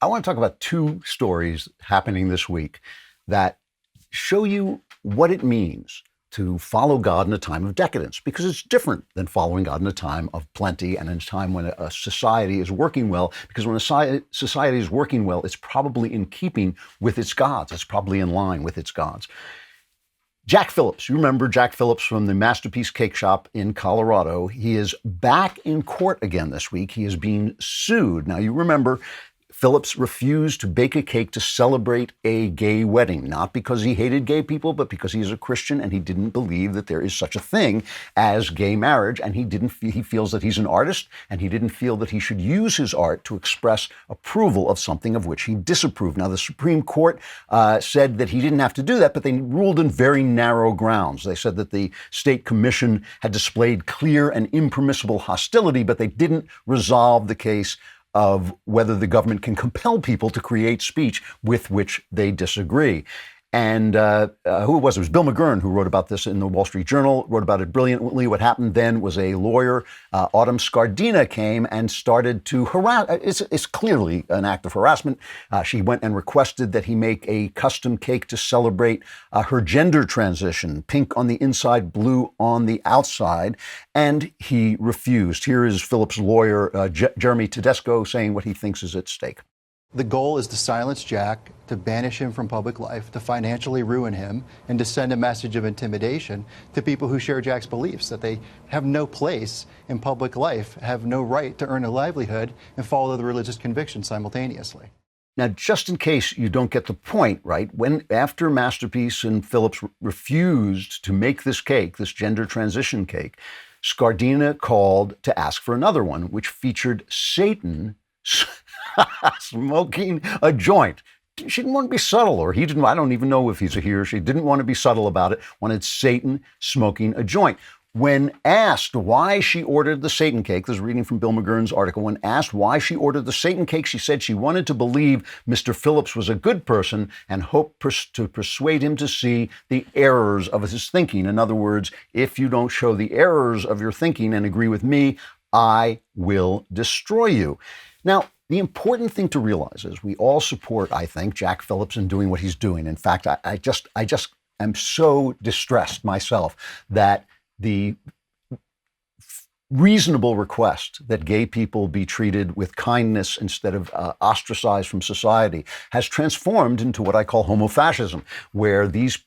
I want to talk about two stories happening this week that show you what it means to follow God in a time of decadence, because it's different than following God in a time of plenty and in a time when a society is working well, because when a society is working well, it's probably in keeping with its gods. It's probably in line with its gods. Jack Phillips, you remember Jack Phillips from the Masterpiece Cake Shop in Colorado. He is back in court again this week. He is being sued. Now, you remember Phillips refused to bake a cake to celebrate a gay wedding, not because he hated gay people, but because he is a Christian and he didn't believe that there is such a thing as gay marriage. And he feels that he's an artist, and he didn't feel that he should use his art to express approval of something of which he disapproved. Now, the Supreme Court said that he didn't have to do that, but they ruled in very narrow grounds. They said that the state commission had displayed clear and impermissible hostility, but they didn't resolve the case of whether the government can compel people to create speech with which they disagree. And who it was? It was Bill McGurn who wrote about this in the Wall Street Journal, wrote about it brilliantly. What happened then was a lawyer, Autumn Scardina, came and started to harass. It's clearly an act of harassment. She went and requested that he make a custom cake to celebrate her gender transition, pink on the inside, blue on the outside. And he refused. Here is Phillips' lawyer, Jeremy Tedesco, saying what he thinks is at stake. The goal is to silence Jack, to banish him from public life, to financially ruin him, and to send a message of intimidation to people who share Jack's beliefs, that they have no place in public life, have no right to earn a livelihood, and follow the religious convictions simultaneously. Now, just in case you don't get the point, right, after Masterpiece and Phillips refused to make this cake, this gender transition cake, Scardina called to ask for another one, which featured Satan smoking a joint. She didn't want to be subtle, or he didn't. I don't even know if he's a he or she. Didn't want to be subtle about it. Wanted Satan smoking a joint. When asked why she ordered the Satan cake, this is reading from Bill McGurn's article, when asked why she ordered the Satan cake, she said she wanted to believe Mr. Phillips was a good person and hoped to persuade him to see the errors of his thinking. In other words, if you don't show the errors of your thinking and agree with me, I will destroy you. Now, the important thing to realize is we all support, I think, Jack Phillips in doing what he's doing. In fact, I just am so distressed myself that the reasonable request that gay people be treated with kindness instead of ostracized from society has transformed into what I call homofascism, where these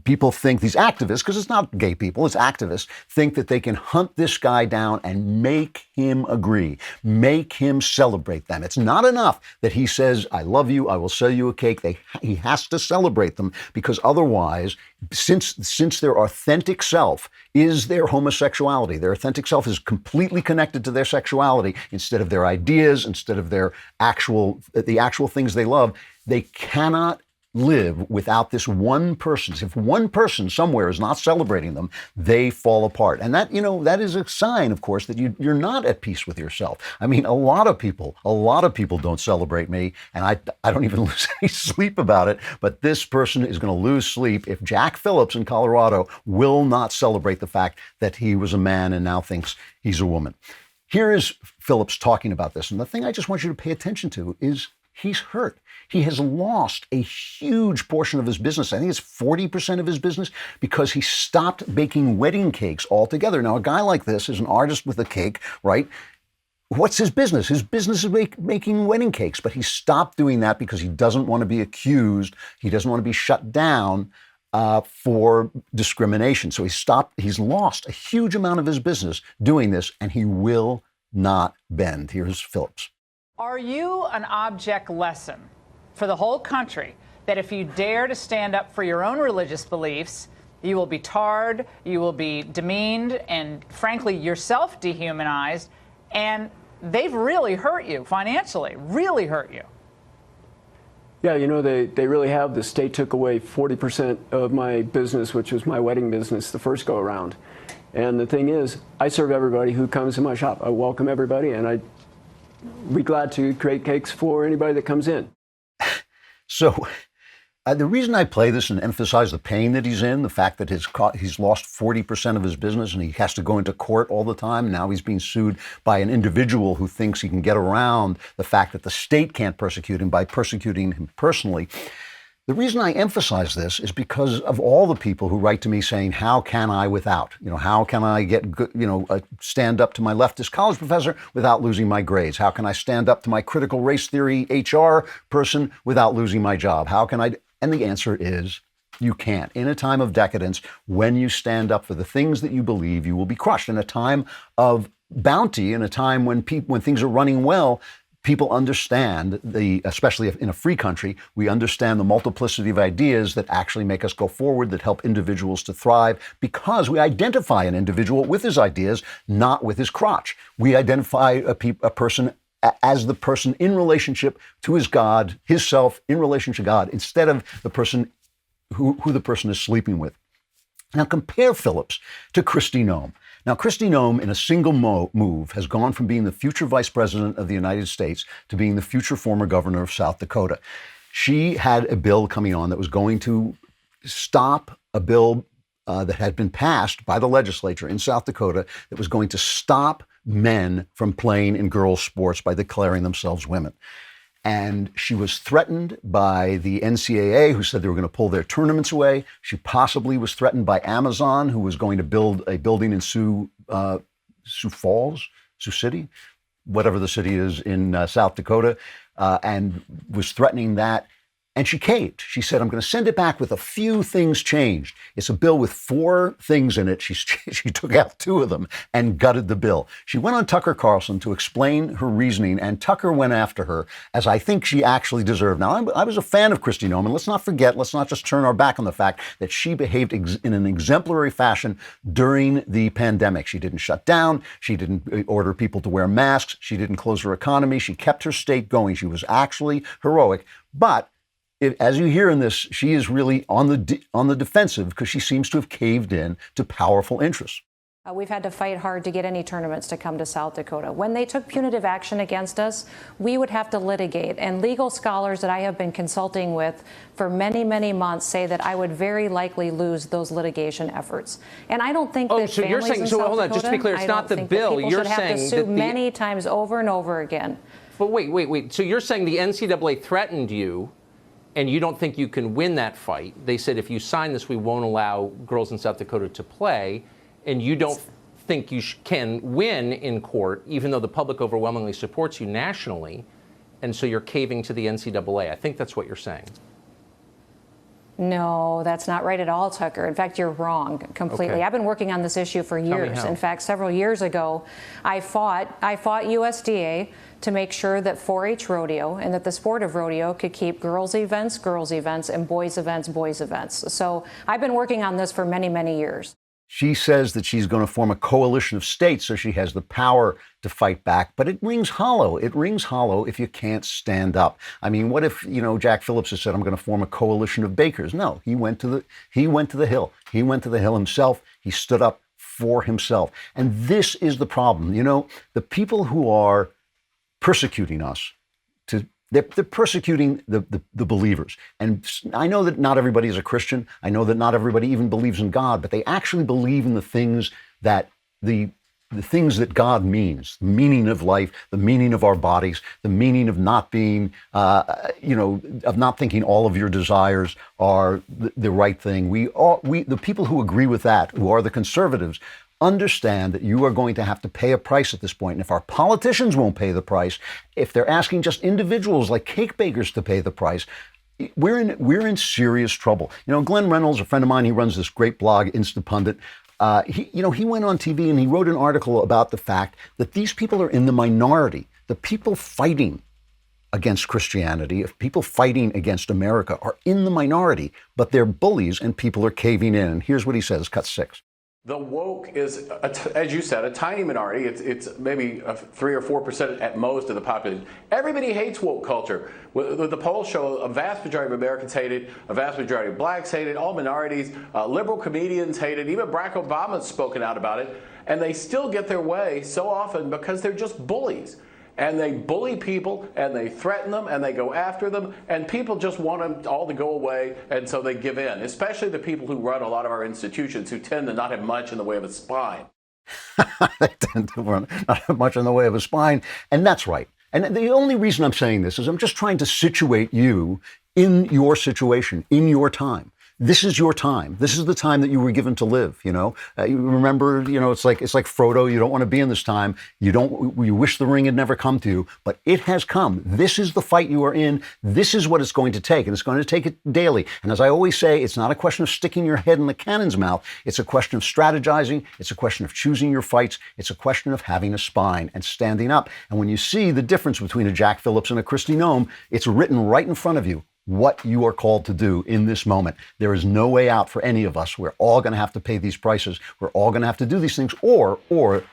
people think, these activists, because it's not gay people, it's activists, think that they can hunt this guy down and make him agree, make him celebrate them. It's not enough that he says, I love you, I will sell you a cake. He has to celebrate them, because otherwise, since their authentic self is their homosexuality, their authentic self is completely connected to their sexuality instead of their ideas, instead of the actual things they love, they cannot live without this one person. If one person somewhere is not celebrating them, they fall apart. And that is a sign, of course, that you're not at peace with yourself. I mean, a lot of people don't celebrate me, and I don't even lose any sleep about it. But this person is going to lose sleep if Jack Phillips in Colorado will not celebrate the fact that he was a man and now thinks he's a woman. Here is Phillips talking about this. And the thing I just want you to pay attention to is he's hurt. He has lost a huge portion of his business. I think it's 40% of his business, because he stopped baking wedding cakes altogether. Now, a guy like this is an artist with a cake, right? What's his business? His business is making wedding cakes, but he stopped doing that because he doesn't want to be accused. He doesn't want to be shut down for discrimination. So he's lost a huge amount of his business doing this, and he will not bend. Here's Phillips. Are you an object lesson for the whole country that if you dare to stand up for your own religious beliefs, you will be tarred, you will be demeaned, and frankly, yourself dehumanized, and they've really hurt you financially, really hurt you? Yeah, they really have. The state took away 40% of my business, which was my wedding business, the first go around. And the thing is, I serve everybody who comes to my shop. I welcome everybody, and I'd be glad to create cakes for anybody that comes in. So The reason I play this and emphasize the pain that he's in, the fact that he's lost 40% of his business and he has to go into court all the time. Now he's being sued by an individual who thinks he can get around the fact that the state can't persecute him by persecuting him personally. The reason I emphasize this is because of all the people who write to me saying, how can I without? How can I get good, stand up to my leftist college professor without losing my grades? How can I stand up to my critical race theory HR person without losing my job? How can I? And the answer is you can't. In a time of decadence, when you stand up for the things that you believe, you will be crushed. In a time of bounty, in a time when things are running well, people understand especially in a free country, we understand the multiplicity of ideas that actually make us go forward, that help individuals to thrive, because we identify an individual with his ideas, not with his crotch. We identify a person as the person in relationship to his God, his self in relation to God, instead of the person who the person is sleeping with. Now compare Phillips to Kristi Noem. Now, Kristi Noem, in a single move, has gone from being the future vice president of the United States to being the future former governor of South Dakota. She had a bill coming on that was going to stop a bill that had been passed by the legislature in South Dakota that was going to stop men from playing in girls' sports by declaring themselves women. And she was threatened by the NCAA, who said they were going to pull their tournaments away. She possibly was threatened by Amazon, who was going to build a building in Sioux City, whatever the city is in South Dakota, and was threatening that. And she caved. She said, I'm going to send it back with a few things changed. It's a bill with 4 things in it. She took out 2 of them and gutted the bill. She went on Tucker Carlson to explain her reasoning, and Tucker went after her, as I think she actually deserved. Now, I was a fan of Kristi Noem, and let's not just turn our back on the fact that she behaved in an exemplary fashion during the pandemic. She didn't shut down. She didn't order people to wear masks. She didn't close her economy. She kept her state going. She was actually heroic. But as you hear in this, she is really on the defensive because she seems to have caved in to powerful interests. We've had to fight hard to get any tournaments to come to South Dakota. When they took punitive action against us, we would have to litigate. And legal scholars that I have been consulting with for many, many months say that I would very likely lose those litigation efforts. And I don't think that so you're saying, so hold on, just to be clear, it's not the bill. You're saying that many times over and over again. But wait. So you're saying the NCAA threatened you, and you don't think you can win that fight. They said, if you sign this, we won't allow girls in South Dakota to play. And you don't think you can win in court, even though the public overwhelmingly supports you nationally. And so you're caving to the NCAA. I think that's what you're saying. No, that's not right at all, Tucker. In fact, you're wrong completely. Okay. I've been working on this issue for years. In fact, several years ago, I fought USDA to make sure that 4-H rodeo and that the sport of rodeo could keep girls' events, and boys' events. So I've been working on this for many, many years. She says that she's going to form a coalition of states so she has the power to fight back, but it rings hollow. It rings hollow if you can't stand up. I mean, what if, Jack Phillips has said, I'm going to form a coalition of bakers? No, he went to the Hill. He went to the Hill himself. He stood up for himself. And this is the problem. The people who are persecuting us, they're persecuting the believers. And I know that not everybody is a Christian. I know that not everybody even believes in God, but they actually believe in the things that the things that God means, the meaning of life, the meaning of our bodies, the meaning of not being, of not thinking all of your desires are the right thing. The people who agree with that, who are the conservatives, understand that you are going to have to pay a price at this point. And if our politicians won't pay the price, if they're asking just individuals like cake bakers to pay the price, we're in serious trouble. Glenn Reynolds, a friend of mine, he runs this great blog, Instapundit. He went on TV and he wrote an article about the fact that these people are in the minority. The people fighting against Christianity, if people fighting against America are in the minority, but they're bullies and people are caving in. And here's what he says, cut 6. The woke is, as you said, a tiny minority. It's maybe 3 or 4% at most of the population. Everybody hates woke culture. The polls show a vast majority of Americans hate it, a vast majority of blacks hate it, all minorities, liberal comedians hate it, even Barack Obama's spoken out about it, and they still get their way so often because they're just bullies. and they bully people, and they threaten them, and they go after them, and people just want them all to go away, and so they give in, especially the people who run a lot of our institutions, who tend to not have much in the way of a spine. They tend to not have much in the way of a spine, and that's right. And the only reason I'm saying this is I'm just trying to situate you in your situation, in your time. This is your time. This is the time that you were given to live. You remember. It's like Frodo. You don't want to be in this time. You wish the ring had never come to you, but it has come. This is the fight you are in. This is what it's going to take, and it's going to take it daily. And as I always say, it's not a question of sticking your head in the cannon's mouth. It's a question of strategizing. It's a question of choosing your fights. It's a question of having a spine and standing up. And when you see the difference between a Jack Phillips and a Kristi Noem, it's written right in front of you what you are called to do in this moment. There is no way out for any of us. We're all going to have to pay these prices. We're all going to have to do these things, or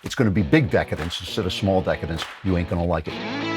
it's going to be big decadence instead of small decadence. You ain't going to like it.